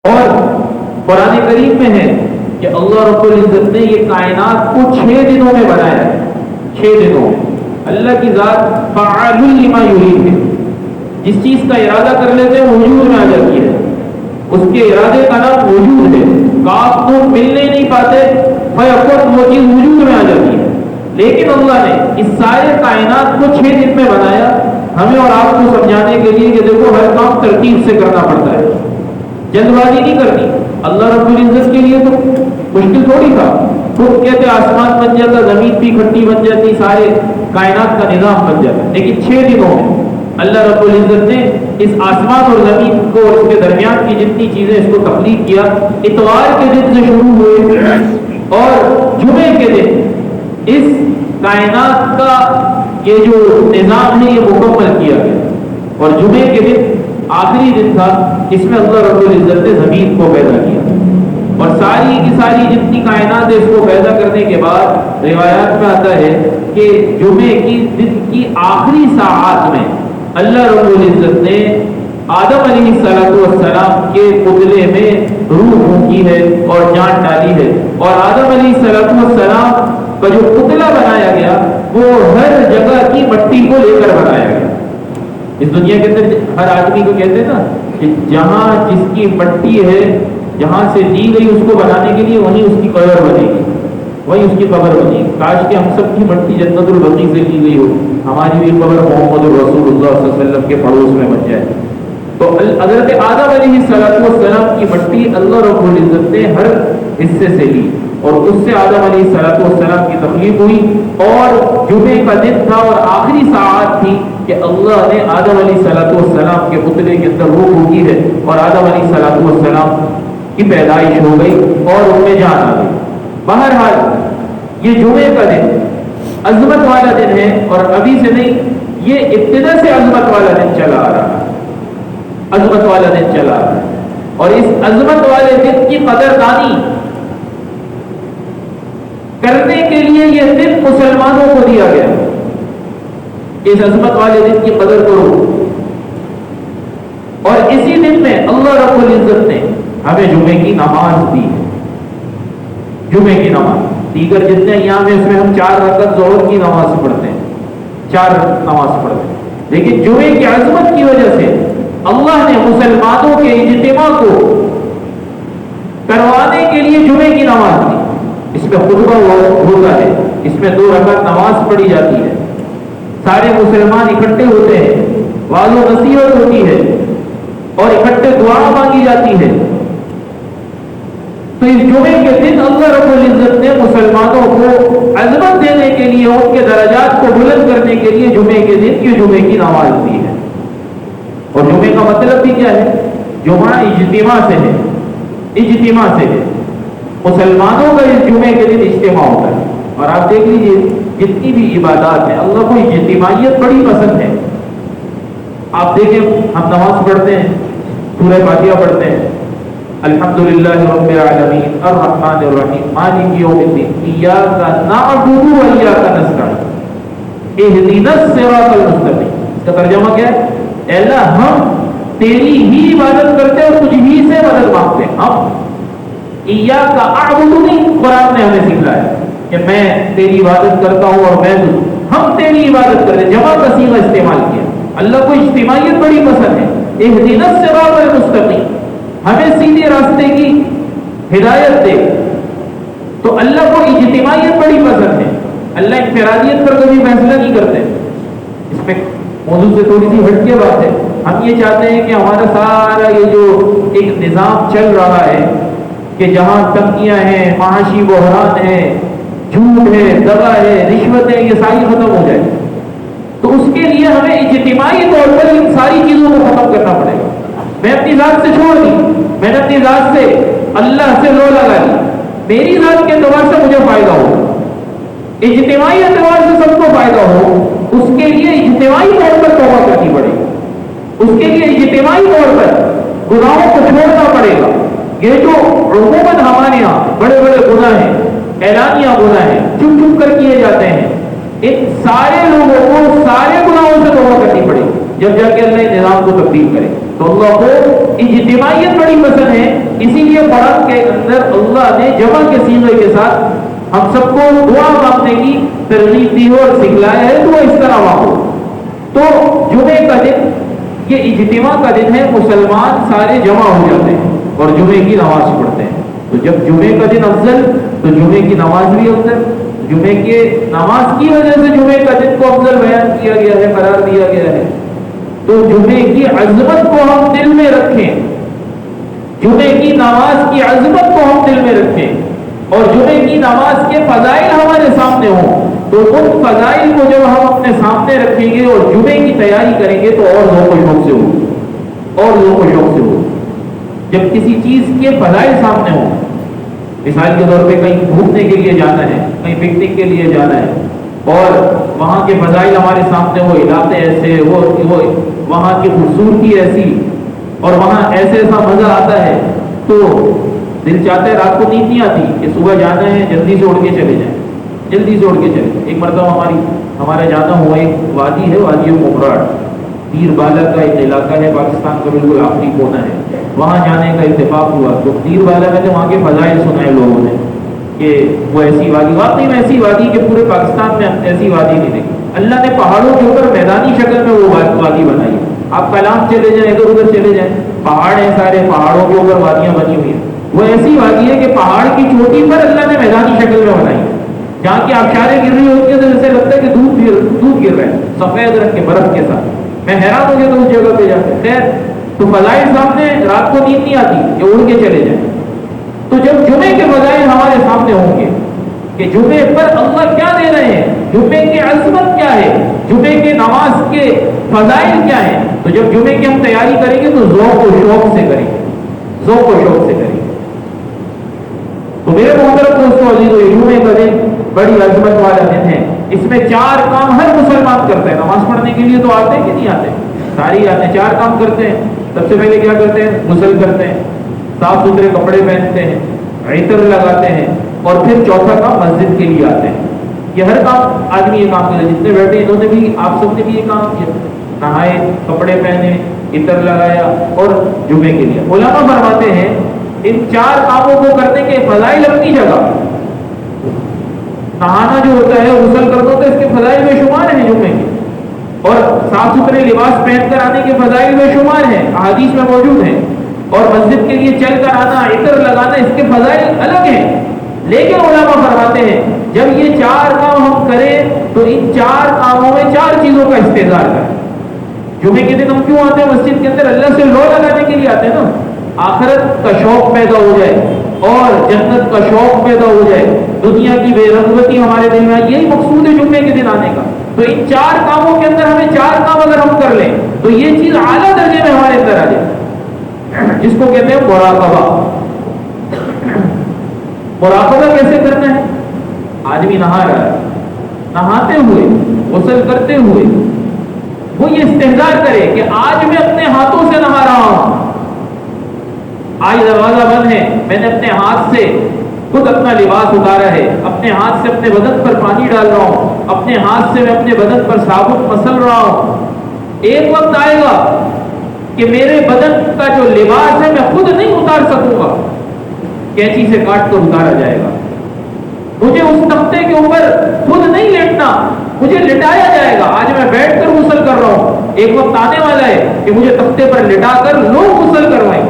اور قرآن کریم میں ہے کہ اللہ رب العزت نے یہ کائنات کو 6 دنوں میں بنایا ہے. 6 دنوں میں. اللہ کی ذات فعال لما یرید ہے. جس چیز کا ارادہ کر لیتے ہیں وجود میں آ جاتی ہے. اس کے ارادے کا نام وجود ہے. کاف کو ملنے نہیں پاتے فیکون وہ چیز وجود میں آ جاتی ہے. لیکن اللہ نے اس سارے کائنات کو 6 دن میں بنایا ہمیں اور آپ کو سمجھانے کے لیے کہ دیکھو ہر کام ترتیب سے کرنا پڑتا ہے, جلد بازی نہیں کرنی. اللہ رب العزت کے لیے تو مشکل تھوڑی تھا. خود کہتے آسمان بن جاتا, زمین بھی کھٹی بن جاتی, سارے کائنات کا نظام بن جاتا. لیکن 6 دنوں میں اللہ رب العزت نے اس آسمان اور زمین کو اور اس کے درمیان کی جتنی چیزیں اس کو تخلیق کیا. اتوار کے دن سے شروع ہوئے اور جمعے کے دن اس کائنات کا یہ جو نظام ہے یہ مکمل کیا گیا. اور جمعے کے دن آخری دن تھا, اس میں اللہ رب العزت نے زمین کو پیدا کیا. اور ساری کی ساری جتنی کائنات ہے اس کو پیدا کرنے کے بعد روایات میں آتا ہے کہ جمعے کی دن کی آخری ساعات میں اللہ رب العزت نے آدم علیہ السلام کے پتلے میں روح پھونکی ہے اور جان ڈالی ہے. اور آدم علیہ السلام کا جو پتلا بنایا گیا وہ ہر جگہ کی مٹی کو لے کر بنایا گیا. اس دنیا کے اندر ہر آدمی کو کہتے ہیں نا کہ جہاں جس کی مٹی ہے, جہاں سے لی گئی اس کو بنانے کے لیے وہیں اس کی قبر بنے گی, وہیں اس کی قبر بنے گی. کاش کہ ہم سب کی مٹی جنت البقیع سے لی گئی ہو, ہماری بھی قبر محمد الرسول اللہ صلی اللہ علیہ وسلم کے پڑوس میں بن جائے. تو حضرت آدم علیہ السلام کی مٹی اللہ رب العزت نے ہر حصے سے لی اور اس سے آدم علیہ السلام کی تخلیق ہوئی. اور جمعے کا دن تھا اور آخری ساعت تھی کہ اللہ نے آدم علیہ السلام کے پتلے کے اندر روح پھونکی ہے اور آدم علیہ السلام کی پیدائش ہو گئی اور ان میں جان آ گئی. بہرحال یہ جمعے کا دن عظمت والا دن ہے اور ابھی سے نہیں, یہ ابتدا سے عظمت والا دن چلا آ رہا ہے. عظمت والا دن چلا آ رہا ہے اور اس عظمت والے دن کی قدردانی کرنے کے لیے یہ دن مسلمانوں کو دیا گیا. اس عظمت والے دن کی قدر کرو. اور اسی دن میں اللہ رب العزت نے ہمیں جمعے کی نماز دی ہے. جمعے کی نماز, دیگر جتنے ایام ہیں اس میں ہم 4 رکعت ظہر کی نماز پڑھتے ہیں, 4 نماز پڑھتے ہیں. لیکن جمعے کی عظمت کی وجہ سے اللہ نے مسلمانوں کے اجتماع کو کروانے کے لیے جمعے کی نماز دی. اس میں خطبہ ہوتا ہے, اس میں 2 رکعت نماز پڑھی جاتی ہے, سارے مسلمان اکٹھے ہوتے ہیں, واضح و نصیحت ہوتی ہے اور اکٹھے دعا مانگی جاتی ہے. تو اس جمعے کے دن اللہ رب العزت نے مسلمانوں کو عظمت دینے کے لیے, ان کے درجات کو بلند کرنے کے لیے جمعے کے دن کی جمعے کی نماز دی ہے. اور جمعے کا مطلب بھی کیا ہے؟ جمعہ اجتماع سے ہے, اجتماع سے ہے. مسلمانوں کا اس جمعے کے دن اجتماع ہوتا ہے. اور آپ دیکھ لیجیے جتنی بھی عبادات ہیں اللہ کو اجتماعیت بڑی پسند ہے. آپ دیکھیں ہم نماز پڑھتے ہیں, سورہ فاتحہ پڑھتے ہیں, الحمدللہ رب العالمین الرحمن الرحیم مالک یوم الدین ایاک نعبد و ایاک نستعین اہدنا الصراط المستقیم. اس کا ترجمہ کیا ہے؟ اے اللہ ہم تیری ہی عبادت کرتے ہیں اور تجھ ہی سے مدد مانگتے ہیں. ہم ایاک اعبد نہیں, قرآن نے ہمیں سکھلایا کہ میں تیری عبادت کرتا ہوں اور میں ہم تیری عبادت کرتے ہیں. جمع کا صیغہ استعمال کیا. اللہ کو اجتماعیت بڑی پسند ہے. اہدنا الصراط المستقیم, ہمیں سیدھے راستے کی ہدایت دے. تو اللہ کو اجتماعیت بڑی پسند ہے. اللہ انفرادیت پر کبھی فیصلہ نہیں کرتے. اس میں موضوع سے تھوڑی سی ہٹ کے بات ہے. ہم یہ چاہتے ہیں کہ ہمارا سارا یہ جو ایک نظام چل رہا ہے کہ جہاں تنگیاں ہیں, معاشی بحران ہے, جھوٹ ہے, دغا ہے, رشوت ہے, یہ ساری ختم ہو جائے. تو اس کے لیے ہمیں اجتماعی طور پر ان ساری چیزوں کو ختم کرنا پڑے گا. میں اپنی ذات سے چھوڑ دی, میں نے اپنی ذات سے اللہ سے لو لگا لی, میری ذات کے اعتبار سے مجھے فائدہ ہو, اجتماعی اعتبار سے سب کو فائدہ ہو, اس کے لیے اجتماعی طور پر توبہ کرنی پڑے گی. اس کے لیے اجتماعی طور پر گناہوں کو چھوڑنا پڑے گا. یہ جو عموماً ہمارے یہاں بڑے بڑے گناہ ہیں, اعلانیہ گناہ ہیں, چپ چپ کر کیے جاتے ہیں, ان سارے لوگوں کو سارے گناہوں سے توبہ کرنی پڑے گی جب جا کے اللہ نظام کو تبدیل کرے. تو اللہ کو اجتماعیت بڑی پسند ہے, قرآن کے اندر اللہ نے جمع کے صیغے کے ساتھ ہم سب کو دعا مانگنے کی ترغیب دی ہو اور سکھلایا ہے تو اس طرح مانگو. تو جمعے کا دن یہ اجتماع کا دن ہے، مسلمان سارے جمع ہو جاتے ہیں اور جمعے کی نماز پڑھتے ہیں. تو جب جمعے کا دن افضل تو جمعے کی نماز بھی افضل. جمعے کے نماز کی وجہ سے جمعے کا دن کو افضل بیان کیا گیا ہے، قرار دیا گیا ہے. تو جمعے کی عظمت کو ہم دل میں رکھیں، جمعے کی نماز کی عظمت کو ہم دل میں رکھیں اور جمعے کی نماز کے فضائل ہمارے سامنے ہوں. تو ان فضائل کو جب ہم اپنے سامنے رکھیں گے اور جمعے کی تیاری کریں گے تو اور ذوق و شوق سے ہو، اور ذوق و شوق سے ہو. جب کسی چیز کے فضائل سامنے ہوں، مثال کے طور پہ کہیں گھومنے کے لیے جانا ہے، کہیں پکنک کے لیے جانا ہے اور وہاں کے فضائل ہمارے سامنے ہو، علاقے ایسے وہ وہاں کی خوبصورتی ایسی اور وہاں ایسے ایسا مزہ آتا ہے، تو دل چاہتا ہے رات کو نیند نہیں آتی کہ صبح جانا ہے جلدی سے اڑ کے چلے جائیں، جلدی سے اڑ کے چلے. ایک مرتبہ ہمارا جانا ہوا، ایک وادی ہے، وادی ممراٹ، پیر بالا کا ایک علاقہ ہے، پاکستان کا بالکل آخری کونا ہے. وہاں جانے کا اتفاق ہوا تو پیر بالا میں نے وہاں کے فضائل سنائے لوگوں نے کہ وہ ایسی وادی، واقعی میں ایسی وادی کہ پورے پاکستان میں ایسی وادی نہیں دیکھی. اللہ نے پہاڑوں کے اوپر میدانی شکل میں وہ وادی بنائی. آپ کلام چلے جائیں، ادھر ادھر چلے جائیں، پہاڑ ہیں سارے، پہاڑوں کے اوپر وادیاں بنی ہوئی ہیں. وہ ایسی وادی ہے کہ پہاڑ کی چوٹی پر اللہ نے میدانی شکل میں بنائی، جہاں کی آبشاریں گر رہی ہوتی ہیں تو جیسے لگتا ہے کہ دودھ گر رہا ہے سفید رنگ کے برف کے ساتھ. میں حیران ہو گیا تو اس جگہ پہ جاتے. خیر تو فضائل سامنے، رات کو نیند نہیں آتی کہ اڑ کے چلے جائیں. تو جب جمعے کے فضائل ہمارے سامنے ہوں گے کہ جمعے پر اللہ کیا دے رہے ہیں، جمعے کی عظمت کیا ہے، جمعے کے نماز کے فضائل کیا ہیں، تو جب جمعے کی ہم تیاری کریں گے تو ذوق و شوق سے کریں گے، ذوق و شوق سے کریں گے. تو میرے محترم دوستوں عزیزو، جمعے کا دن بڑی عظمت والا دن ہے. اس میں 4 کام ہر مسلمان کرتا ہے. نماز پڑھنے کے لیے تو آتے ہیں کہ نہیں آتے؟ ساری آتے ہیں. 4 کام کرتے ہیں. سب سے پہلے کیا کرتے ہیں؟ غسل کرتے ہیں، صاف ستھرے کپڑے پہنتے ہیں، عطر لگاتے ہیں اور پھر چوتھا کام مسجد کے لیے آتے ہیں. یہ ہر کام آدمی یہ کام کرے. جتنے بیٹھے انہوں نے بھی، آپ سب نے بھی یہ کام کیا، نہائے، کپڑے پہنے، عطر لگایا اور جمعے کے لیے. علماء فرماتے ہیں ان 4 کاموں کو کرنے کے فضائل اپنی جگہ. نہانا جو ہوتا ہے، غسل کرنا ہوتا ہے، اس کے فضائل بے شمار ہیں جمعے کے، اور صاف ستھرے لباس پہن کر آنے کے فضائل بے شمار ہیں، احادیث میں موجود ہیں. اور مسجد کے لیے چل کر آنا، عطر لگانا، اس کے فضائل الگ ہیں. لیکن علماء فرماتے ہیں جب یہ 4 کام ہم کریں تو ان 4 کاموں میں 4 چیزوں کا استحضار کریں. جمعے کے دن ہم کیوں آتے ہیں مسجد کے اندر؟ اللہ سے لو لگانے کے لیے آتے ہیں نا. آخرت کا شوق پیدا ہو جائے اور جنت کا شوق پیدا ہو جائے، دنیا کی بے رغبتی ہمارے دل میں، یہی مقصود ہے جمعے کے دن آنے کا. تو ان 4 کاموں کے اندر ہمیں 4 کام اگر ہم کر لیں تو یہ چیز اعلیٰ درجے میں ہمارے اندر آ جائے، جس کو کہتے ہیں مراقبہ. مراقبہ کیسے کرنا ہے؟ آدمی نہا رہا ہے، نہاتے ہوئے، غسل کرتے ہوئے وہ یہ استحضار کرے کہ آج میں اپنے ہاتھوں سے نہا رہا ہوں. آج دروازہ بند ہے، میں نے اپنے ہاتھ سے خود اپنا لباس اتارا ہے، اپنے ہاتھ سے اپنے بدن پر پانی ڈال رہا ہوں، اپنے ہاتھ سے میں اپنے بدن پر صابن مسل رہا ہوں. ایک وقت آئے گا کہ میرے بدن کا جو لباس ہے میں خود نہیں اتار سکوں گا، کینچی سے کاٹ کر اتارا جائے گا. مجھے اس تختے کے اوپر خود نہیں لیٹنا، مجھے لٹایا جائے گا. آج میں بیٹھ کر غسل کر رہا ہوں، ایک وقت آنے والا ہے کہ مجھے تختے پر لٹا کر لوگ غسل کروائیں.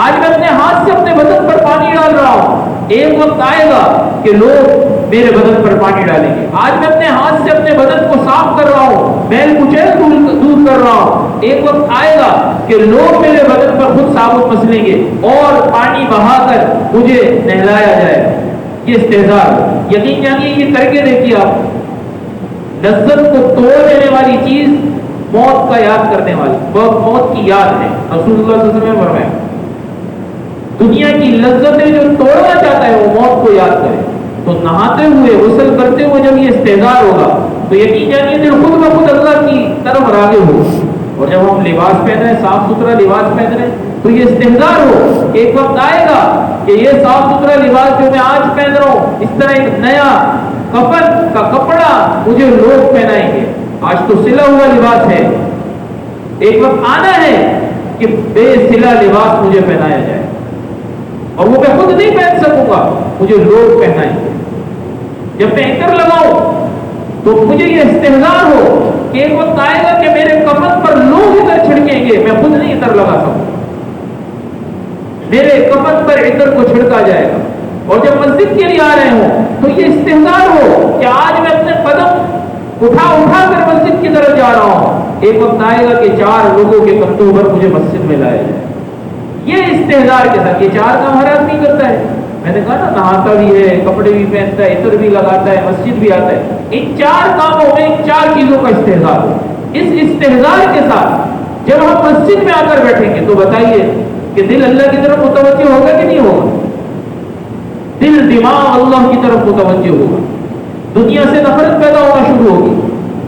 آج میں اپنے ہاتھ سے اپنے بدن پر پانی ڈال رہا ہوں، ایک وقت آئے گا کہ لوگ میرے بدن پر پانی ڈالیں گے. آج میں اپنے ہاتھ سے اپنے بدن کو صاف کر رہا ہوں، میل کچیل دور کر رہا ہوں، ایک وقت آئے گا کہ لوگ میرے بدن پر خود صابن مسلیں گے اور پانی بہا کر مجھے نہلایا جائے. یہ استحضار، یقین جانیے یہ کر کے دیکھیے آپ. لذت کو توڑ دینے والی چیز موت کا یاد کرنے والی، موت کی یاد ہے. رسول اللہ صلی اللہ علیہ وسلم فرمایا دنیا کی لذتیں جو توڑنا چاہتا ہے وہ موت کو یاد کرے. تو نہاتے ہوئے، غسل کرتے ہوئے جب یہ استحضار ہوگا تو یقین جانیے دل خود بخود اللہ کی طرف راغب ہو. اور جب ہم لباس پہن رہے ہیں، صاف ستھرا لباس پہن رہے ہیں، تو یہ استحضار ہو. ایک وقت آئے گا کہ یہ صاف ستھرا لباس جو میں آج پہن رہا ہوں، اس طرح ایک نیا کفن کا کپڑا مجھے لوگ پہنائیں گے. آج تو سلا ہوا لباس ہے، ایک وقت آنا ہے کہ بے سلا لباس مجھے پہنایا جائے. اور وہ میں خود نہیں پہن سکوں گا، مجھے لوگ پہنائیں گے۔ جب میں عطر لگاؤں تو مجھے یہ استحضار ہو کہ ایک وقت آئے گا کہ میرے کفن پر لوگ عطر چھڑکیں گے، میں خود نہیں عطر لگا سکوں، میرے کفن پر عطر کو چھڑکا جائے گا۔ اور جب مسجد کے لیے آ رہے ہوں تو یہ استحضار ہو کہ آج میں اپنے قدم اٹھا کر مسجد کی طرف جا رہا ہوں، ایک وقت آئے گا کہ 4 لوگوں کے کندھوں پر مجھے مسجد میں لایا جائے۔ یہ استحضار کے ساتھ، یہ 4 کام ہر آدمی کرتا ہے۔ میں نے کہا نا، نہاتا بھی ہے، کپڑے بھی پہنتا ہے، عطر بھی لگاتا ہے، مسجد بھی آتا ہے۔ ان 4 کاموں میں 4 چیزوں کا استحضار ہو۔ اس استحضار کے ساتھ جب ہم مسجد میں آ کر بیٹھیں گے تو بتائیے کہ دل اللہ کی طرف متوجہ ہوگا کہ نہیں ہوگا؟ دل دماغ اللہ کی طرف متوجہ ہوگا، دنیا سے نفرت پیدا ہونا شروع ہوگی۔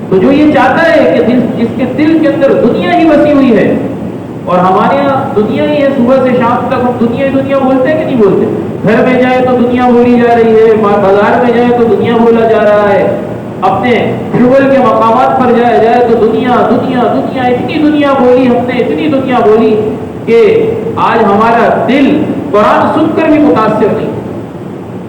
تو جو یہ چاہتا ہے کہ جس کے دل کے اندر دنیا ہی بسی ہوئی ہے، اور ہمارے یہاں دنیا ہی ہے، صبح سے شام تک ہم دنیا بولتے ہیں کہ نہیں بولتے؟ گھر میں جائے تو دنیا بولی جا رہی ہے، بازار میں جائے تو دنیا بولا جا رہا ہے، اپنے شغل کے مقامات پر جائے تو دنیا اتنی دنیا بولی ہم نے، اتنی دنیا بولی کہ آج ہمارا دل قرآن سن کر بھی متاثر نہیں،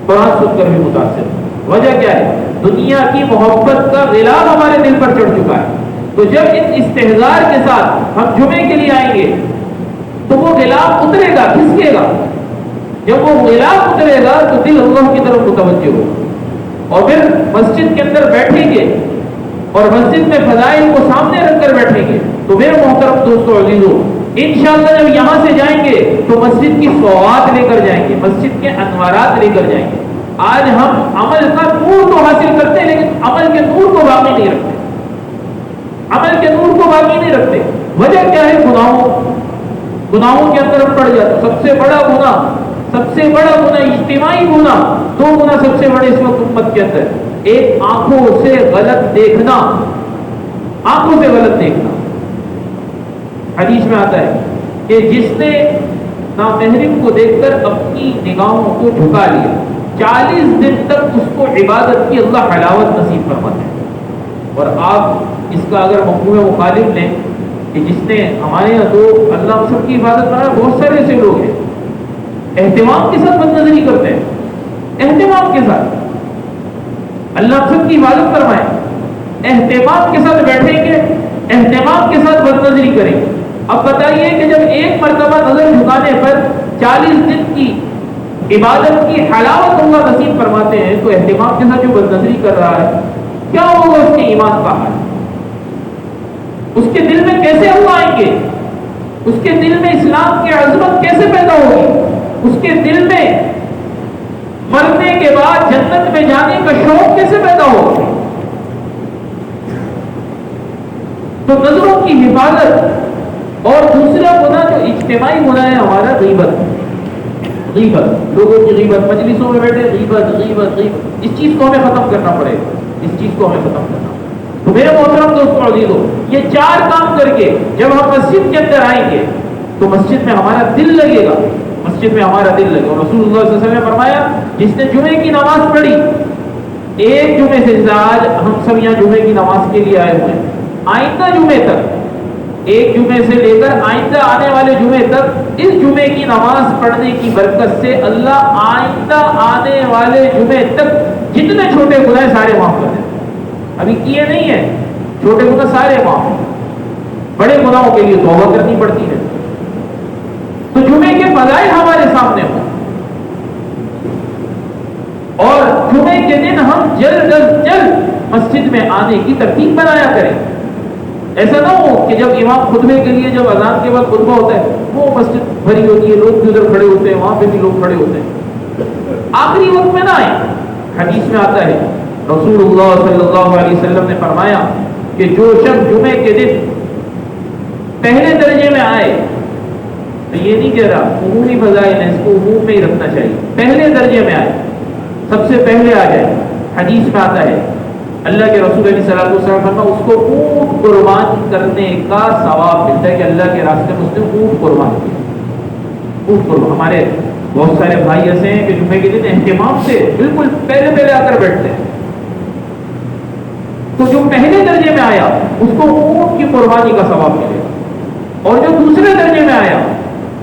قرآن سن کر بھی متاثر۔ وجہ کیا ہے؟ دنیا کی محبت کا غلاف ہمارے دل پر چڑھ چکا ہے۔ تو جب اس استحضار کے ساتھ ہم جمعے کے لیے آئیں گے تو وہ غلاف اترے گا، کھسکے گا۔ جب وہ غلاف اترے گا تو دل اللہ کی طرف متوجہ ہوگا، اور پھر مسجد کے اندر بیٹھیں گے اور مسجد میں فضائل کو سامنے رکھ کر بیٹھیں گے تو میرے محترم دوستو عزیزو، انشاءاللہ جب یہاں سے جائیں گے تو مسجد کی سوغات لے کر جائیں گے، مسجد کے انوارات لے کر جائیں گے۔ آج ہم عمل کا نور تو حاصل کرتے ہیں لیکن عمل کے نور کو باقی نہیں رکھتے، عمل کے نور کو باقی نہیں رکھتے۔ وجہ کیا ہے؟ گناہوں کے اندر پڑ جاتا۔ سب سے بڑا گناہ اجتماعی گناہ، 2 گناہ سب سے بڑے اس وقت امت کے اندر۔ ایک آنکھوں سے غلط دیکھنا، آنکھوں سے غلط دیکھنا۔ حدیث میں آتا ہے کہ جس نے نامحرم کو دیکھ کر اپنی نگاہوں کو جھکا لیا، 40 دن تک اس کو عبادت کی اللہ حلاوت نصیب فرماتا ہے۔ اور آپ اس کا اگر مفہوم مخالف لیں کہ جس نے ہمارے یہاں تو اللہ سب کی عبادت کرا، بہت سارے ایسے لوگ ہیں اہتمام کے ساتھ بد نظری کرتے ہیں، اہتمام کے ساتھ اللہ سب کی عبادت کروائیں، اہتمام کے ساتھ بیٹھیں گے، اہتمام کے ساتھ بد نظری کریں گے۔ اب بتائیے کہ جب ایک مرتبہ نظر جھکانے پر 40 دن کی عبادت کی حلاوت اللہ نصیب فرماتے ہیں، تو اہتمام کے ساتھ جو بد نظری کر رہا ہے کیا ہوگا اس کے ایمان کا حال؟ اس کے دل میں کیسے اللہ آئیں گے؟ اس کے دل میں اسلام کی عظمت کیسے پیدا ہوگی؟ اس کے دل میں مرنے کے بعد جنت میں جانے کا شوق کیسے پیدا ہوگا؟ تو نظروں کی حفاظت۔ اور دوسرا گناہ جو اجتماعی گناہ ہے ہمارا، غیبت، لوگوں کی غیبت، مجلسوں میں بیٹھے غیبت، اس چیز کو ہمیں ختم کرنا پڑے گا، اس چیز کو ہمیں ختم کرنا۔ تو میرے محترم دوستو عزیزو، یہ 4 کام کر کے جب ہم مسجد کے اندر آئیں گے تو مسجد میں ہمارا دل لگے گا، مسجد میں ہمارا دل لگے گا۔ رسول اللہ صلی اللہ علیہ وسلم نے فرمایا جس نے جمعے کی نماز پڑھی، ایک جمعے سے آج ہم سب یہاں جمعے کی نماز کے لیے آئے ہوئے ہیں، آئندہ جمعے تک، ایک جمعے سے لے کر آئندہ آنے والے جمعے تک اس جمعے کی نماز پڑھنے کی برکت سے اللہ آئندہ آنے والے جمعے تک جتنے چھوٹے گناہ سارے معاف کر دیتے۔ ابھی کیے نہیں ہیں چھوٹے گناہ سارے معاف، بڑے گناہوں کے لیے توبہ کرنی پڑتی ہے۔ تو جمعے کے فضائل ہمارے سامنے ہوں، اور جمعے کے دن ہم جلد از جلد مسجد میں آنے کی ترتیب بنایا کریں۔ ایسا نہ ہو کہ جب امام خطبے کے لیے جب اذان کے بعد خطبہ ہوتا ہے وہ مسجد بھری ہوتی ہے، لوگ بھی ادھر کھڑے ہوتے ہیں، وہاں پہ بھی لوگ کھڑے ہوتے ہیں، آخری وقت میں نہ آئے۔ حدیث میں آتا ہے رسول اللہ صلی اللہ علیہ وسلم نے فرمایا کہ جو شخص جمعے کے دن پہلے درجے میں آئے، تو یہ نہیں کہہ رہا عمومی فضائل ہے، اس کو عموم میں ہی رکھنا چاہیے، پہلے درجے میں آئے، سب سے پہلے آ جائے۔ حدیث میں آتا ہے اللہ کے رسول علیہ الصلوۃ والسلام فرمایا اس کو اونٹ قربان کرنے کا ثواب ملتا ہے کہ اللہ کے راستے میں اس نے اونٹ قربان کیا۔ اونٹ قربان، ہمارے بہت سارے بھائی ایسے ہیں کہ جمعے کے دن اہتمام سے بالکل پہلے آ کر بیٹھتے ہیں، تو جو پہلے درجے میں آیا اس کو اونٹ کی قربانی کا ثواب ملے گا، اور جو دوسرے درجے میں آیا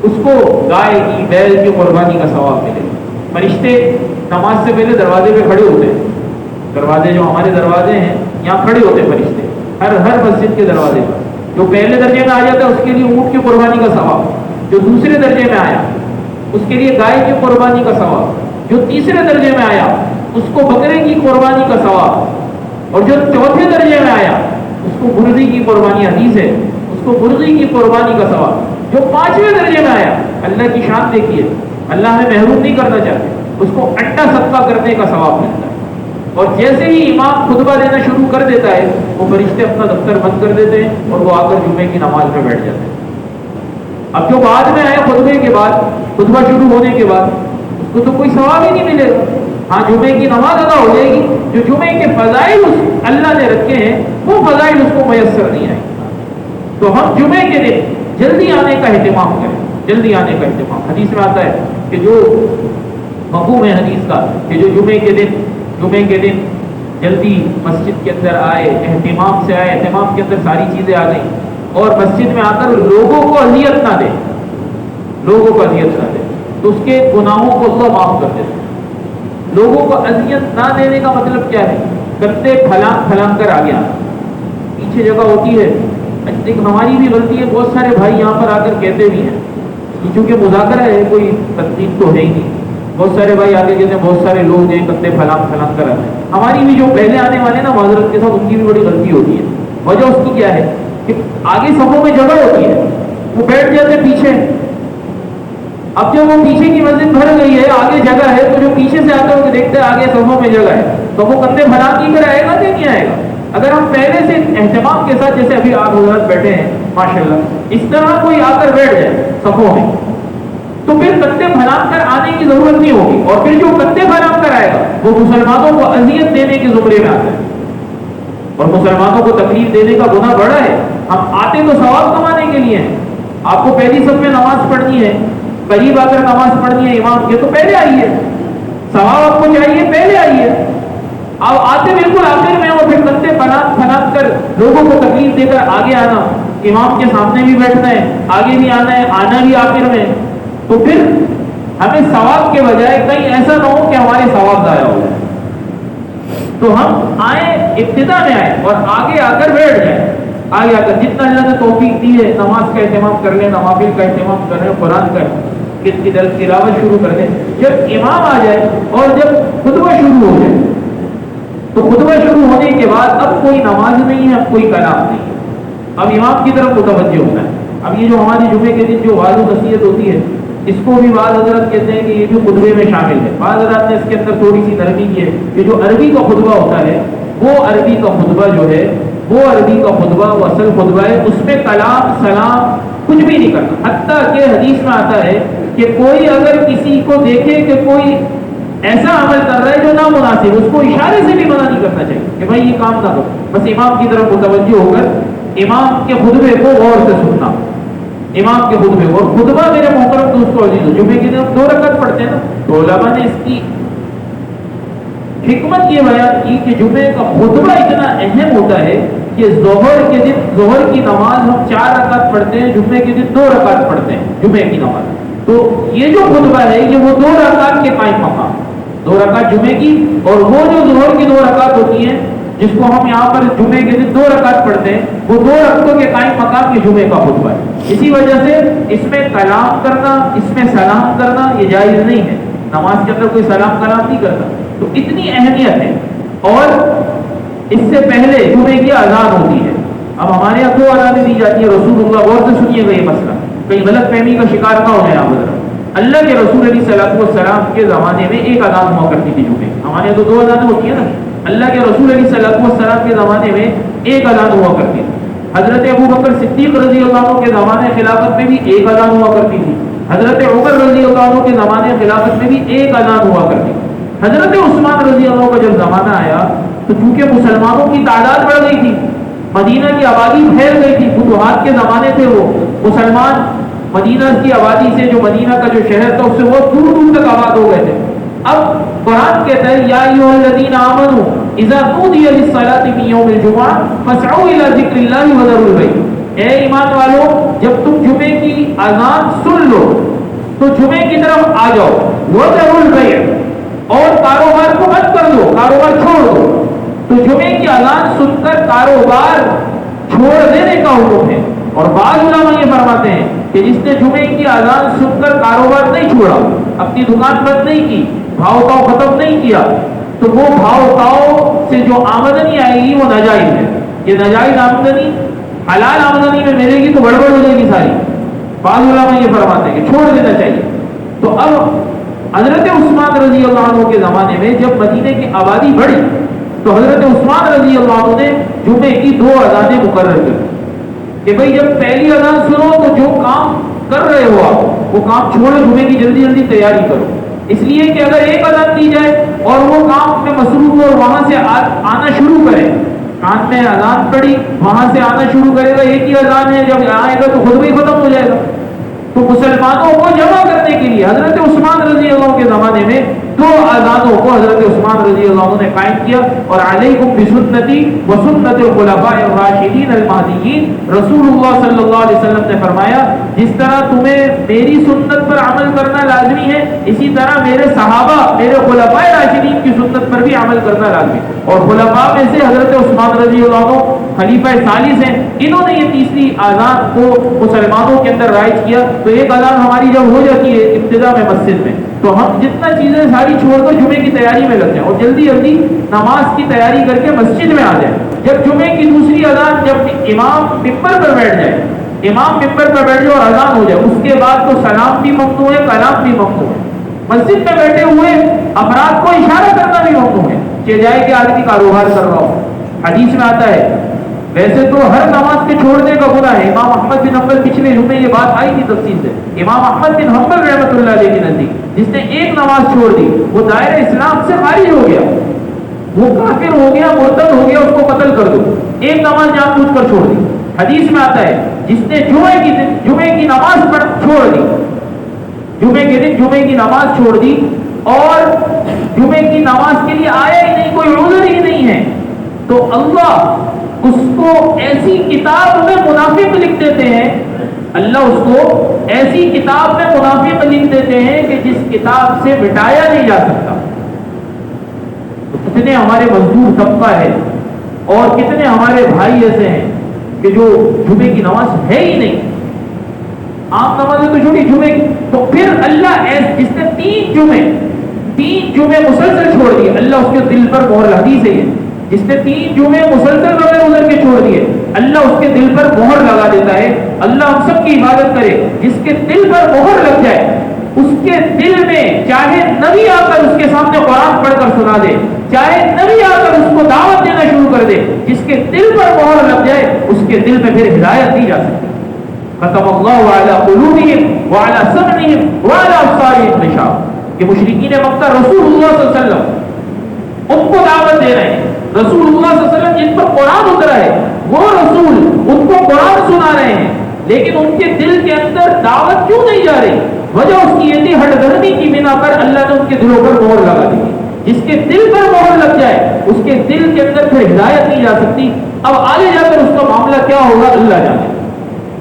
اس کو گائے کی بیل کی قربانی کا ثواب ملے گا۔ فرشتے نماز سے پہلے دروازے پہ کھڑے ہوتے ہیں، دروازے جو ہمارے دروازے ہیں یہاں کھڑے ہوتے ہیں فرشتے ہر مسجد کے دروازے پر۔ جو پہلے درجے میں آ جاتا ہے اس کے لیے اونٹ کی قربانی کا ثواب، جو دوسرے درجے میں آیا اس کے لیے گائے کی قربانی کا ثواب، جو تیسرے درجے میں آیا اس کو بکرے کی قربانی کا ثواب، اور جو چوتھے درجے میں آیا اس کو مرغی کی قربانی، حدیث ہے اس کو مرغی کی قربانی کا ثواب، جو پانچویں درجے میں آیا اللہ کی شان دیکھیے، اللہ ہمیں محروم نہیں کرنا چاہتے، اس کو انڈا صدقہ کرنے کا ثواب ملتا ہے۔ اور جیسے ہی امام خطبہ دینا شروع کر دیتا ہے وہ فرشتے اپنا دفتر بند کر دیتے ہیں اور وہ آ کر جمعے کی نماز میں بیٹھ جاتے ہیں۔ اب جو بعد میں آیا خطبے کے بعد، خطبہ شروع ہونے کے بعد، اس کو تو کوئی ثواب ہی نہیں ملے گا۔ ہاں جمعے کی نماز ادا ہو جائے گی، جو جمعے کے فضائل اللہ نے رکھے ہیں وہ فضائل اس کو میسر نہیں آئے گی۔ تو ہم جمعے کے دن جلدی آنے کا اہتمام کریں، جلدی آنے کا اہتمام۔ حدیث میں آتا ہے کہ جو مفہوم ہے حدیث کا کہ جو جمعے کے دن جلدی مسجد کے اندر آئے، اہتمام سے آئے، اہتمام کے اندر ساری چیزیں آ گئیں اور مسجد میں آ کر لوگوں کو اذیت نہ دے، لوگوں کو اذیت نہ دے تو اس کے گناہوں کو اللہ معاف کر دیتے ہیں۔ لوگوں کو اذیت نہ دینے کا مطلب کیا ہے؟ کرتے پھلان کر آ گیا، پیچھے جگہ ہوتی ہے۔ ایک ہماری بھی غلطی ہے، بہت سارے بھائی یہاں پر آ کر کہتے بھی ہیں چونکہ مذاکرہ ہے، کوئی تقریب تو ہے ہی نہیں، بہت سارے بھائی آگے کہتے ہیں بہت سارے لوگ ہیں کتے پھلان کر آتے ہیں۔ ہماری بھی جو پہلے آنے والے نا معذرت کے ساتھ ان کی بھی بڑی غلطی ہوتی ہے۔ وجہ اس کی کیا ہے کہ آگے صفوں میں جگہ ہوتی ہے، وہ بیٹھ جاتے پیچھے۔ اب جب وہ پیچھے کی مسجد بھر گئی ہے، آگے جگہ ہے، تو جو پیچھے سے آتا ہے وہ دیکھتے ہیں آگے صفوں میں جگہ ہے، تو وہ کندھے پھلان کی کر آئے گا کہ نہیں آئے گا؟ اگر ہم پہلے سے اہتمام کے ساتھ، جیسے ابھی آپ حضرات بیٹھے ہیں ماشاءاللہ، اس طرح کوئی آ کر بیٹھ جائے صفوں میں تو پھر کندھے پھلان کر آنے کی ضرورت نہیں ہوگی، اور پھر جو کندھے پھلان کر آئے گا وہ مسلمانوں کو اذیت دینے کے زمرے میں آتا ہے اور مسلمانوں کو تکلیف دینے کا گناہ بڑا ہے۔ ہم آتے تو ثواب کمانے کے لیے ہیں، آپ کو پہلی صف میں نماز پڑھنی ہے، قریب آ کر نماز پڑھنی ہے امام کے، تو پہلے آئیے، ثواب آپ کو چاہیے پہلے آئیے۔ اب آتے بالکل آخر میں اور پھر کندھے پھلان کر لوگوں کو تکلیف دے کر آگے آنا، امام کے سامنے بھی بیٹھنا ہے، آگے بھی آنا ہے، آنا بھی آخر میں، تو پھر ہمیں ثواب کے بجائے کہیں ایسا نہ ہو کہ ہمارے ثواب ضائع ہو جائے۔ تو ہم آئیں، ابتدا میں آئیں اور آگے آ کر بیٹھ جائیں، آگے آ کر جتنا اللہ نے توفیق دی ہے نماز کا اہتمام کر لیں، نوافل کا اہتمام کر لیں، قرآن کا تلاوت شروع کر دیں۔ جب امام آ جائے اور جب خطبہ شروع ہو جائے تو خطبہ شروع ہونے کے بعد اب کوئی نماز نہیں ہے، اب کوئی کلام نہیں ہے، اب امام کی طرف متوجہ ہونا ہے۔ اب یہ جو ہماری جمعے کے دن جو وعظ و نصیحت ہوتی ہے، اس کو بھی بعض حضرات کہتے ہیں کہ یہ بھی خطبے میں شامل ہے، بعض حضرات نے اس کے اندر تھوڑی سی نرمی کی ہے کہ جو عربی کا خطبہ ہوتا ہے وہ عربی کا خطبہ جو ہے وہ عربی کا خطبہ وہ اصل خطبہ ہے، اس میں کلام سلام کچھ بھی نہیں کرنا۔ حتیٰ کہ حدیث میں آتا ہے کہ کوئی اگر کسی کو دیکھے کہ کوئی ایسا عمل کر رہا ہے جو نامناسب، اس کو اشارے سے بھی منع نہیں کرنا چاہیے کہ بھائی یہ کام نہ کرو، بس امام کی طرف متوجہ ہو کر امام کے خطبے کو غور سے سننا، امام کے خطبے کو۔ اور خطبہ میرے محترم دوستو عزیزو، جمعے کے دن 2 رکعت پڑھتے ہیں نا، تو علماء نے اس کی حکمت یہ بیان کی کہ جمعے کا خطبہ اتنا اہم ہوتا ہے کہ ظہر کے دن ظہر کی نماز ہم 4 رکعت پڑھتے ہیں، جمعے کے دن 2 رکعت پڑھتے ہیں جمعے کی نماز، تو یہ جو خطبہ ہے یہ وہ 2 رکعت کے قائم مقام، 2 رکعت جمعے کی، اور وہ جو ظہر کی 2 رکعت ہوتی ہیں جس کو ہم یہاں پر جمعے کے دن 2 رکعت پڑھتے ہیں، وہ 2 رکعتوں کے قائم مقام کے جمعے کا خطبہ ہے۔ اسی وجہ سے اس میں کلام کرنا، اس میں سلام کرنا یہ جائز نہیں ہے، نماز کے اندر کوئی سلام کلام نہیں کرتا، تو اتنی اہمیت ہے۔ اور اس سے پہلے جمعے کی اذان ہوتی ہے، اب ہمارے یہاں 2 اذانیں دی جاتی ہیں، رسول اللہ غور سے سنیے گا یہ مسئلہ، کہیں غلط فہمی کا شکار نہ ہو جائے آپ حضرات۔ اللہ کے رسول علیہ الصلوۃ والسلام کے زمانے میں 1 اذان ہوا کرتی تھی جمعے، ہمارے یہاں تو 2 اذانیں ہوتی ہیں نا، اللہ کے رسول علیہ الصلوۃ والسلام کے زمانے میں 1 اذان ہوا کرتی تھی۔ حضرت ابو بکر صدیق رضی اللہ عنہ کے زمانے خلافت میں بھی 1 اذان ہوا کرتی تھی، حضرت عمر رضی اللہ عنہ کے زمانے خلافت میں بھی 1 اذان ہوا کرتی تھی۔ حضرت عثمان رضی اللہ عنہ کا جب زمانہ آیا تو چونکہ مسلمانوں کی تعداد بڑھ گئی تھی، مدینہ کی آبادی پھیل گئی تھی، فتوحات کے زمانے تھے، وہ مسلمان مدینہ کی آبادی سے، جو مدینہ کا جو شہر تھا اس سے بہت دور دور تک آباد ہو گئے تھے۔ اب قرآن کہتا ہے یا ایھا الذین آمنوا اذا نودی للصلاۃ من یوم الجمعہ فاسعوا الی ذکر اللہ وذروا البیع، اے ایمان والو جب تم جمعے کی اذان سن لو تو جمعے کی طرف آ جاؤ، وَذَرُوا الْبَيْعَ، اور کاروبار کو بند کر دو، کاروبار چھوڑ دو۔ تو جمعے کی اذان سن کر کاروبار چھوڑ دینے کا حکم ہے۔ اور بعض علماء یہ فرماتے ہیں کہ جس نے جمعے کی اذان سن کر کاروبار نہیں چھوڑا، اپنی دکان بند نہیں کی، بھاؤ تاؤ ختم نہیں کیا، تو وہ بھاؤ تاؤ سے جو آمدنی آئے گی وہ ناجائز ہے۔ یہ ناجائز آمدنی حلال آمدنی میں ملے گی تو گڑبڑ ہو جائے گی ساری۔ بعض علماء یہ فرماتے ہیں کہ چھوڑ دینا چاہیے۔ تو اب حضرت عثمان رضی اللہ عنہ کے زمانے میں جب مدینے کی آبادی بڑھی تو حضرت عثمان رضی اللہ عنہ نے جمعے کی 2 اذانیں مقرر کر کہ بھئی جب پہلی اذان سنو تو جو کام کر رہے ہو آپ وہ کام چھوڑو، جمعے کی جلدی جلدی تیاری کرو، اس لیے کہ اگر ایک اذان دی جائے اور وہ کام میں مصروف ہو اور وہاں سے آنا شروع کرے، کان میں اذان پڑی وہاں سے آنا شروع کرے گا، ایک ہی اذان ہے، جب آئے گا تو خود بھی ختم ہو جائے گا۔ تو مسلمانوں کو جمع کرنے کے لیے حضرت عثمان رضی اللہ عنہ کے زمانے میں 2 اذانوں کو حضرت عثمان رضی اللہ عنہ نے قائم کیا، اور علیکم بسنتی وسنت الخلفاء الراشدین المہدیین، رسول اللہ صلی اللہ علیہ وسلم نے فرمایا جس طرح تمہیں میری سنت پر عمل کرنا لازمی ہے، اسی طرح میرے صحابہ، میرے خلفاء راشدین کی سنت پر بھی عمل کرنا لازمی ہے۔ اور خلفاء میں سے حضرت عثمان رضی اللہ عنہ خلیفہ ثالث ہیں، انہوں نے یہ تیسری اذان کو مسلمانوں کے اندر رائج کیا۔ تو ایک اذان ہماری جب ہو جاتی ہے ابتدا میں مسجد میں، تو ہم جتنا چیزیں ساری چھوڑ کر جمعے کی تیاری میں لگ جائیں اور جلدی جلدی نماز کی تیاری کر کے مسجد میں آ جائیں۔ جب جمعے کی دوسری اذان، جب امام ممبر پر بیٹھ جائے، امام ممبر پر بیٹھ جائے اور اذان ہو جائے، اس کے بعد تو سلام بھی ممنوع ہے، کلام بھی ممنوع ہے۔ مسجد میں بیٹھے ہوئے افراد کو اشارہ کرنا بھی ممنوع ہے کہ جائے کہ آدمی کاروبار کر رہا ہو۔ حدیث میں آتا ہے، ویسے تو ہر نماز کے چھوڑنے کا گناہ ہے۔ امام احمد بن حنبل پچھلے جمعے یہ بات آئی تھی تفصیل سے، امام احمد بن حنبل رحمۃ اللہ علیہ کے نزدیک جس نے ایک نماز چھوڑ دی وہ دائرہ اسلام سے خارج ہو گیا، وہ کافر ہو گیا، مرتد ہو گیا، اس کو قتل کر دو۔ ایک نماز جان بوجھ کر چھوڑ دی۔ حدیث میں آتا ہے جس نے جمعے کی نماز چھوڑ دی، جمعے کے دن جمعے کی نماز چھوڑ دی اور جمعے کی نماز کے لیے آیا ہی نہیں، کوئی عذر ہی نہیں ہے، تو اللہ اس کو ایسی کتاب میں منافق لکھ دیتے ہیں، اللہ اس کو ایسی کتاب میں منافق لکھ دیتے ہیں کہ جس کتاب سے مٹایا نہیں جا سکتا۔ تو کتنے ہمارے مزدور طبقہ ہے اور کتنے ہمارے بھائی ایسے ہیں کہ جو جمعے کی نماز ہے ہی نہیں، عام نمازیں تو چھوڑی جمعے کی، تو پھر اللہ جس نے 3 جمعے مسلسل چھوڑ دیے، اللہ اس کے دل پر مہر، حدیث ہے یہ، جس نے 3 جمعے مسلسل بغیر عذر کے چھوڑ دیے، اللہ اس کے دل پر مہر لگا دیتا ہے۔ اللہ ہم سب کی عبادت کرے، جس کے دل پر مہر لگ جائے، اس کے دل میں چاہے نبی آ کر اس کے سامنے قرآن پڑھ کر سنا دے، چاہے نبی آ کر اس کو دعوت دینا شروع کر دے، جس کے دل پر مہر لگ جائے اس کے دل میں پھر ہدایت دی جا سکتی۔ ختم اللہ علی قلوبہم وعلی سمعہم وعلی ابصارہم غشاوہ، کہ مشرکین مکہ رسول اللہ صلی اللہ علیہ وسلم ان کو دعوت دے رہے ہیں، رسول اللہ صلی اللہ علیہ وسلم جن پر قرآن اترا ہے وہ رسول ان کو قرآن سنا رہے ہیں، لیکن ان کے دل کے اندر دعوت کیوں نہیں جا رہی؟ وجہ اس کی یہ تھی ہٹ دھرمی کی بنا پر اللہ نے ان کے دلوں پر مہر لگا دی۔ جس کے دل پر مہر لگ جائے اس کے دل کے اندر پھر ہدایت نہیں جا سکتی۔ اب آگے جا کر اس کا معاملہ کیا ہوگا اللہ جانے۔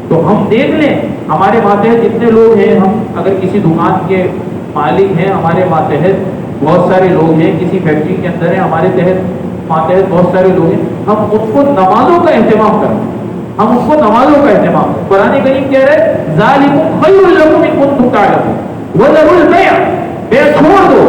تو ہم دیکھ لیں ہمارے ماتحت جتنے لوگ ہیں، ہم اگر کسی دکان کے مالک ہیں، ہمارے ماتحت بہت سارے لوگ ہیں، کسی فیکٹری کے اندر ہیں، ہمارے ماتحت بہت سارے لوگ ہیں، ہم ان کو نمازوں کا اہتمام کریں، ہم اس کو نمازوں کا اہتمام۔ قرآن کریم کہہ رہے ذالکم خیر لکم ان کنتم تعلمون وذروا البیع، بیع چھوڑ دو،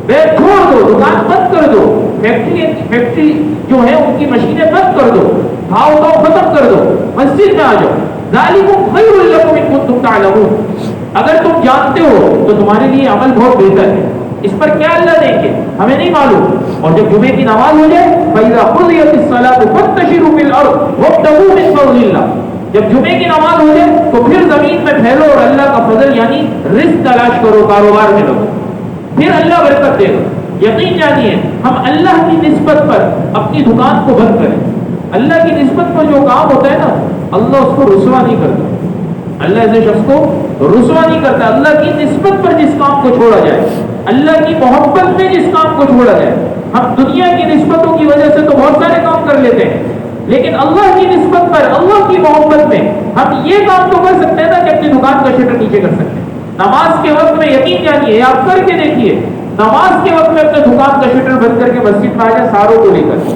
بیع چھوڑ دو، دکان بند کر دو، فیکٹری جو ہے ان کی مشینیں بند کر دو، بھاؤ تاؤ ختم کر دو، مسجد میں آ جاؤ۔ ذالکم خیر لکم ان کنتم تعلمون، اگر تم جانتے ہو تو تمہارے لیے عمل بہت بہتر ہے۔ اس پر کیا اللہ دیں گے ہمیں نہیں معلوم۔ اور جب جمعے کی نماز ہو جائے فَإِذَا قُضِيَتِ الصَّلَاةُ فَانتَشِرُوا فِي الْأَرْضِ وَابْتَغُوا مِن فَضْلِ اللَّهِ، جب جمعے کی نماز ہو جائے تو پھر زمین میں پھیلو اور اللہ کا فضل یعنی رزق تلاش کرو، کاروبار میں لگو، پھر اللہ برکت دے گا۔ یقین جانیے ہم اللہ کی نسبت پر اپنی دکان کو بند کریں، اللہ کی نسبت پر جو کام ہوتا ہے نا اللہ اس کو رسوا نہیں کرتا، اللہ ایسے شخص کو رسوا نہیں کرتا۔ اللہ کی نسبت پر جس کام کو چھوڑا جائے، اللہ کی محبت میں جس کام کو چھوڑا جائے، ہم دنیا کی نسبتوں کی وجہ سے تو بہت سارے کام کر لیتے ہیں، لیکن اللہ کی نسبت پر, اللہ کی محبت میں ہم یہ کام تو کر سکتے ہیں نا کہ اپنی دکان کا شٹر نیچے کر سکتے ہیں. نماز کے وقت میں یقین جانیے, آپ کر کے دیکھیے, نماز کے وقت میں اپنے دکان کا شٹر بند کر کے مسجد میں آ جائیں ساروں کو لے کر.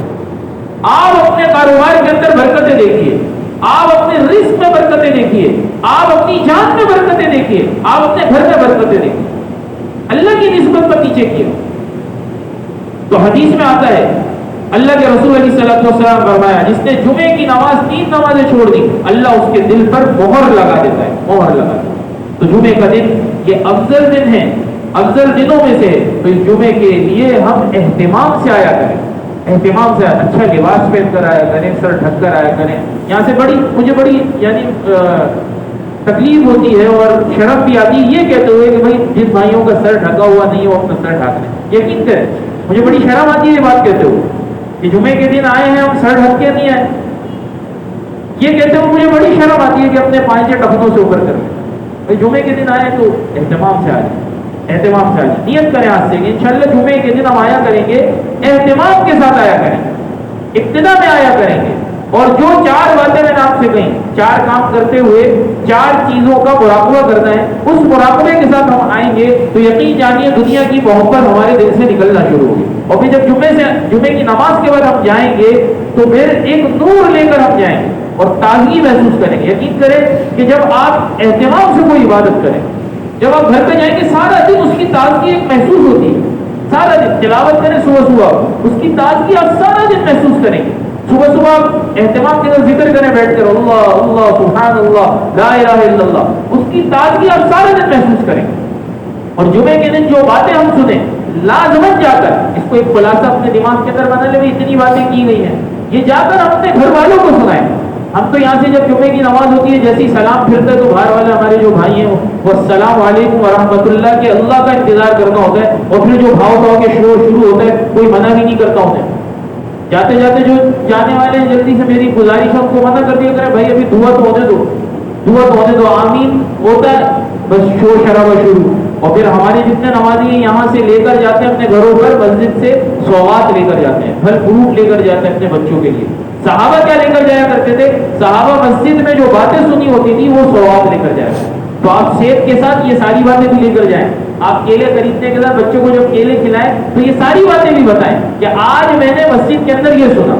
آپ اپنے کاروبار کے اندر برکتیں دیکھیے, آپ اپنے رزق میں برکتیں دیکھیے, آپ اپنی جان میں برکتیں دیکھیے, آپ اپنے گھر میں برکتیں دیکھیے, اللہ کی نسبت پر نیچے کیے. تو حدیث میں آتا ہے اللہ کے رسول علیہ الصلوۃ والسلام فرمایا جس نے جمعے کی نماز 3 نمازیں چھوڑ دی اللہ اس کے دل پر مہر لگا دیتا ہے, مہر لگا دیتا ہے. تو جمعے کا دن یہ افضل دن ہے, افضل دنوں میں سے. تو اس جمعے کے لیے ہم اہتمام سے آیا کریں, اہتمام سے اچھا لباس پہن کر آیا کریں, سر ڈھک کر آیا کریں. یہاں سے مجھے بڑی یعنی تکلیف ہوتی ہے اور شرم بھی آتی ہے یہ کہتے ہوئے کہ بھائی جن بھائیوں کا سر ڈھکا ہوا نہیں ہو اپنا سر ڈھک لیں. یقین کریں مجھے بڑی شرم آتی ہے یہ بات کہتے ہوئے کہ جمعے کے دن آئے ہیں ہم سر ڈھک کے نہیں آئے. یہ کہتے ہوئے مجھے بڑی شرم آتی ہے کہ اپنے پائیں کے ٹخنوں سے اوپر کریں. جمعے کے دن آئے تو اہتمام سے آ جائیں, اہتمام سے آ جائیں. نیت کریں آج سے کہ انشاءاللہ جمعے کے دن ہم آیا کریں گے, اہتمام کے ساتھ آیا کریں گے, ابتدا میں آیا کریں گے. اور جو 4 باتیں میں نے آپ سے کہیں, 4 کام کرتے ہوئے 4 چیزوں کا مراقبہ کرنا ہے, اس مراقبے کے ساتھ ہم آئیں گے تو یقین جانیے دنیا کی محبت ہمارے دل سے نکلنا شروع ہوگی. اور پھر جب جمعے کی نماز کے بعد ہم جائیں گے تو پھر ایک نور لے کر ہم جائیں گے اور تازگی محسوس کریں گے. یقین کریں کہ جب آپ اہتمام سے کوئی عبادت کریں, جب آپ گھر پہ جائیں گے سارا دن اس کی تازگی ایک محسوس ہوتی ہے. سارا دن تلاوت کریں صبح اس کی تازگی آپ سارا دن محسوس کریں گے. صبح اہتمام کے ساتھ ذکر کریں بیٹھ کر اللہ اللہ سبحان اللہ لا الہ الا اللہ, اس کی تازگی آپ سارا دن محسوس کریں گے. اور جمعے کے دن جو باتیں ہم سنیں لازمت جا کر اس کو ایک خلاصہ اپنے دماغ کے اندر بنا لیں, اتنی باتیں کی گئی ہیں, یہ جا کر ہم اپنے گھر والوں کو سنائیں. ہم تو یہاں سے جب جمعے کی نماز ہوتی ہے جیسے ہی سلام پھرتا ہے تو باہر والے ہمارے جو بھائی ہیں وہ السلام علیکم ورحمۃ اللہ کے اللہ کا انتظار کرنا ہوتا ہے. اور پھر جو بھاؤ بھاؤ کے شروع ہوتا ہے کوئی منع بھی نہیں کرتا ہوتا ہے. جاتے جاتے جو جانے والے ہیں جلدی سے میری گزارش ہے ان کو منع کر دیا کرے بھائی ابھی دعا تو ہونے دو, دعا تو ہونے دو. آمین ہوتا ہے بس شور شرابہ شروع. اور پھر ہمارے جتنے نمازی ہیں یہاں سے لے کر جاتے ہیں اپنے گھروں پر مسجد سے سوغات لے کر جاتے ہیں, پھل فروٹ لے کر جاتے ہیں اپنے بچوں کے لیے. صحابہ کیا لے کر جایا کرتے تھے, صحابہ مسجد میں جو باتیں سنی ہوتی تھی وہ سوغات لے کر جایا کرتے. تو آپ صحت کے ساتھ یہ ساری باتیں بھی لے کر جائیں. آپ کیلے خریدنے کے ساتھ بچوں کو جب کیلے کھلائیں تو یہ ساری باتیں بھی بتائیں کہ آج میں نے مسجد کے اندر یہ سنا,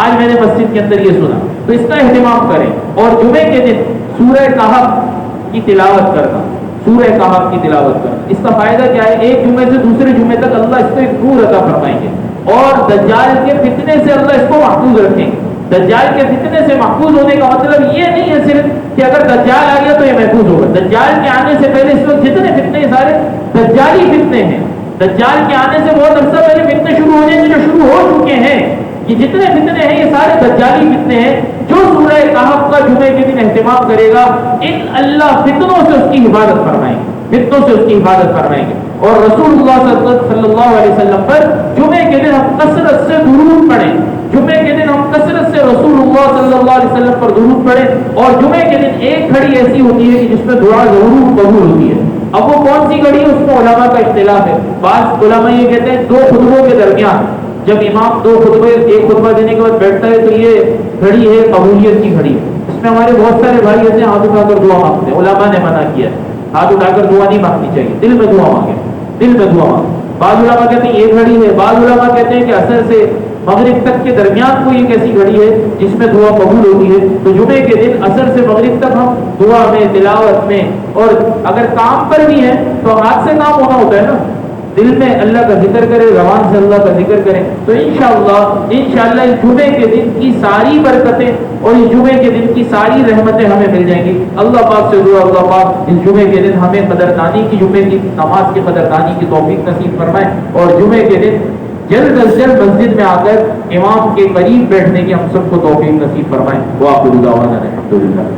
آج میں نے مسجد کے اندر یہ سنا. تو اس کا اہتمام کریں. اور جمعے کے دن سورہ کہف کی تلاوت کرنا, سورہ کہف کی تلاوت کرنا. اس کا فائدہ کیا ہے, ایک جمعے سے دوسرے جمعے تک اللہ اس کو ایک نور عطا فرمائیں گے اور دجال کے فتنے سے اللہ اس کو محفوظ رکھیں گے. دجال کے فتنے سے محفوظ ہونے کا مطلب یہ نہیں ہے صرف کہ اگر دجال آ گیا تو یہ محفوظ ہوگا. دجال کے آنے سے پہلے اس وقت جتنے فتنے سارے دجالی فتنے ہیں. دجال کے آنے سے بہت عرصہ پہلے فتنے شروع ہونے سے جو شروع ہو چکے ہیں, یہ جتنے فتنے ہیں یہ سارے دجالی فتنے ہیں. جو سورہ کہف کا جمعے کے دن اہتمام کرے گا ان اللہ فتنوں سے اس کی حفاظت فرمائیں گے, فتنوں سے اس کی حفاظت فرمائیں گے. اور رسول اللہ صلی اللہ علیہ وسلم پر جمعے کے دن ہم کثرت سے درود پڑھیں. جمعے کے دن ہم کثرت سے رسول اللہ صلی اللہ علیہ وسلم پر درود پڑھیں. اور جمعے کے دن ایک گھڑی ایسی ہوتی ہے کہ جس میں دعا ضرور قبول ہوتی ہے. اب وہ کون سی گھڑی ہے اس میں علماء کا اختلاف ہے. بعض علماء یہ کہتے ہیں 2 خطبوں کے درمیان جب امام 2 خطبے ایک خطبہ دینے کے بعد بیٹھتا ہے تو یہ گھڑی ہے قبولیت کی گھڑی ہے. اس میں ہمارے بہت سارے بھائی ایسے ہاتھ اٹھا کر دعا مانگتے ہیں. علماء نے منع کیا ہے, ہاتھ اٹھا کر دعا نہیں مانگنی چاہیے, دل میں دعا مانگے, دل میں دعا مانگے. بعض علماء کہتے ہیں یہ گھڑی ہے, بعض علماء کہتے ہیں کہ عصر سے مغرب تک کے درمیان کوئی ایک ایسی گھڑی ہے جس میں دعا قبول ہوتی ہے. تو جمعے کے دن عصر سے مغرب تک ہم دعا میں, تلاوت میں, اور اگر کام پر بھی ہیں تو ہاتھ سے کام ہونا ہوتا ہے نا, دل میں اللہ کا ذکر کرے, زبان سے اللہ کا ذکر کریں. تو انشاءاللہ اس جمعے کے دن کی ساری برکتیں اور اس جمعے کے دن کی ساری رحمتیں ہمیں مل جائیں گی. اللہ پاک سے دعا اللہ پاک اس جمعے کے دن ہمیں قدردانی کی, جمعے کی نماز کی قدردانی کی توفیق نصیب فرمائے. اور جمعے کے دن جلد از جلد مسجد میں آ کر امام کے قریب بیٹھنے کی ہم سب کو توفیق نصیب فرمائے. وآخر دعوانا الحمدللہ.